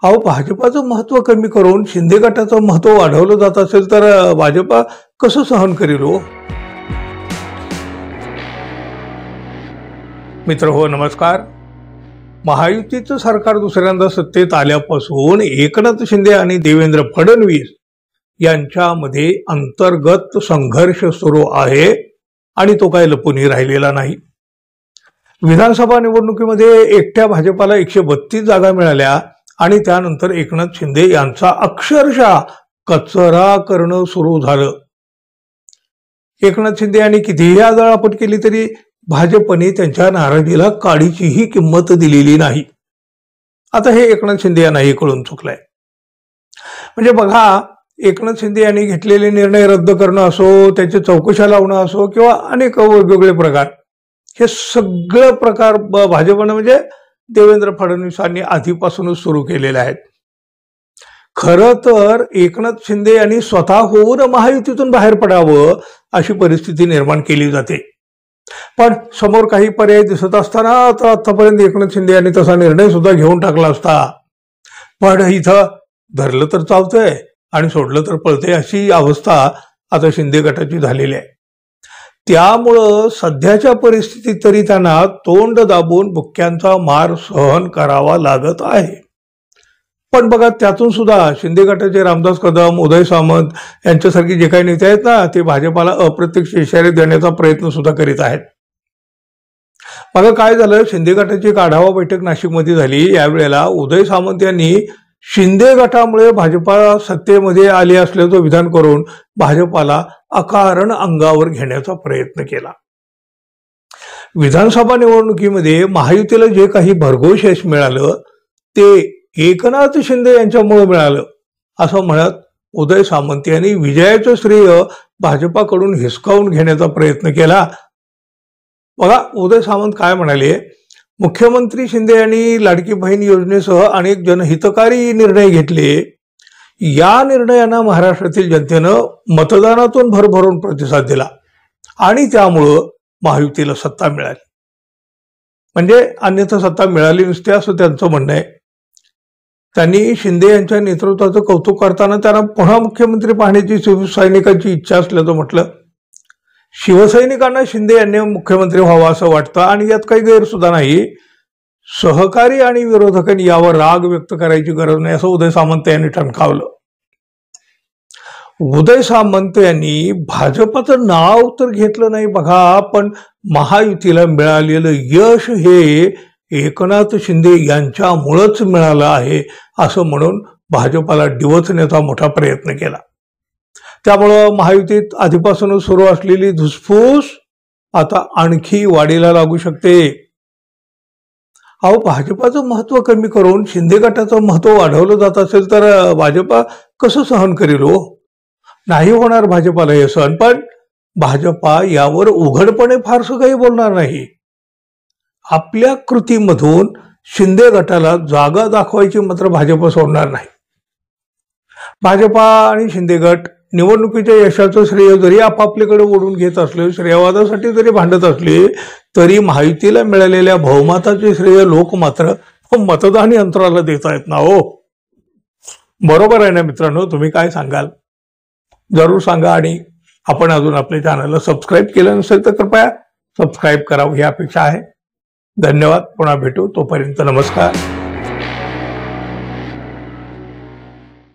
अहो, भाजपाचं महत्व कमी करून शिंदे गटाचं महत्व वाढवलं जात असेल तर भाजपा कसं सहन करेल हो? मित्र हो, नमस्कार. महायुतीचं सरकार दुसऱ्यांदा सत्तेत आल्यापासून एकनाथ शिंदे आणि देवेंद्र फडणवीस यांच्यामध्ये अंतर्गत संघर्ष सुरू आहे आणि तो काही लपूनही राहिलेला नाही. विधानसभा निवडणुकीमध्ये एकट्या भाजपाला 132 जागा मिळाल्या आणि त्यानंतर एकनाथ शिंदे यांचा अक्षरशः कचरा करणं सुरू झालं. एकनाथ शिंदे यांनी कितीही आदळआपट केली तरी भाजपने त्यांच्या नाराजीला काडीचीही किंमत दिलेली नाही. आता हे एकनाथ शिंदे यांनाही कळून चुकलंय. म्हणजे बघा, एकनाथ शिंदे यांनी घेतलेले निर्णय रद्द करणं असो, त्याची चौकशा लावणं असो किंवा अनेक वेगवेगळे प्रकार, हे सगळं प्रकार भाजपनं म्हणजे देवेंद्र फडणवीसांनी आधीपासूनच सुरू केलेले आहेत. खरं तर एकनाथ शिंदे यांनी स्वतःहून महायुतीतून बाहेर पडावं अशी परिस्थिती निर्माण केली जाते. पण समोर काही पर्याय दिसत असताना तर आतापर्यंत एकनाथ शिंदे यांनी तसा निर्णय सुद्धा घेऊन टाकला असता. पण इथं धरलं तर चावतंय आणि सोडलं तर पळतंय अशी अवस्था आता शिंदे गटाची झालेली आहे. त्यामुळं सध्याच्या परिस्थितीत तरी त्यांना तोंड दाबून बुक्क्यांचा मार सहन करावा लागत आहे. पण बघा, त्यातून सुद्धा शिंदे गटाचे रामदास कदम, उदय सामंत यांच्यासारखे जे काही नेते आहेत ना, ते भाजपाला अप्रत्यक्ष इशारे देण्याचा प्रयत्न सुद्धा करीत आहेत. बघा काय झालं, शिंदे गटाची एक आढावा बैठक नाशिकमध्ये झाली. यावेळेला उदय सामंत यांनी शिंदे गटामुळे भाजपा सत्तेमध्ये आले असल्याचं विधान करून भाजपाला अकारण अंगावर घेण्याचा प्रयत्न केला. विधानसभा निवडणुकीमध्ये महायुतीला जे काही भरघोस यश मिळालं ते एकनाथ शिंदे यांच्यामुळे मिळालं असं म्हणत उदय सामंत यांनी विजयाचं श्रेय भाजपाकडून हिसकावून घेण्याचा प्रयत्न केला. बघा, उदय सामंत काय म्हणाले, मुख्यमंत्री शिंदे यांनी लाडकी बहीण योजनेसह अनेक जनहितकारी निर्णय घेतले. या निर्णयांना महाराष्ट्रातील जनतेनं मतदानातून भरभरून प्रतिसाद दिला आणि त्यामुळं महायुतीला सत्ता मिळाली. म्हणजे अन्यथा सत्ता मिळाली नसते असं त्यांचं म्हणणं आहे. त्यांनी शिंदे यांच्या नेतृत्वाचं कौतुक करताना त्यांना पुन्हा मुख्यमंत्री पाहण्याची शिवसैनिकांची इच्छा असल्याचं म्हटलं. शिवसैनिकांना शिंदे यांनी मुख्यमंत्री व्हावं असं वाटतं आणि यात काही गैरसुद्धा नाही. सहकारी आणि विरोधकांनी यावर राग व्यक्त करायची गरज नाही असं उदय सामंत यांनी ठणकावलं. उदय सामंत यांनी भाजपाचं नाव तर घेतलं नाही बघा, पण महायुतीला मिळालेलं यश हे एकनाथ शिंदे यांच्यामुळंच मिळालं आहे असं म्हणून भाजपाला डिवचण्याचा मोठा प्रयत्न केला. त्यामुळं महायुतीत आधीपासूनच सुरू असलेली धुसफूस आता आणखी वाढीला लागू शकते. अहो, भाजपाचं महत्व कमी करून शिंदे गटाचं महत्व वाढवलं जात असेल तर भाजपा कसं सहन करेल हो? नाही होणार भाजपाला हे सहन. पण भाजपा यावर उघडपणे फारसं काही बोलणार नाही. आपल्या कृतीमधून शिंदे गटाला जागा दाखवायची मात्र भाजप सोडणार नाही. भाजपा आणि शिंदे गट निवडणुकीच्या यशाचं श्रेय जरी आपापल्याकडे ओढून घेत असले, श्रेयवादासाठी जरी भांडत असले, तरी महायुतीला मिळालेल्या बहुमताचे श्रेय लोक मात्र मतदान यंत्राला देत आहेत ना हो. बरोबर आहे ना मित्रांनो? तुम्ही काय सांगाल जरूर सांगा. आणि आपण अजून आपल्या चॅनलला सबस्क्राईब केलं नसेल तर कृपया सबस्क्राईब करावं ही अपेक्षा आहे. धन्यवाद. पुन्हा भेटू. तोपर्यंत नमस्कार.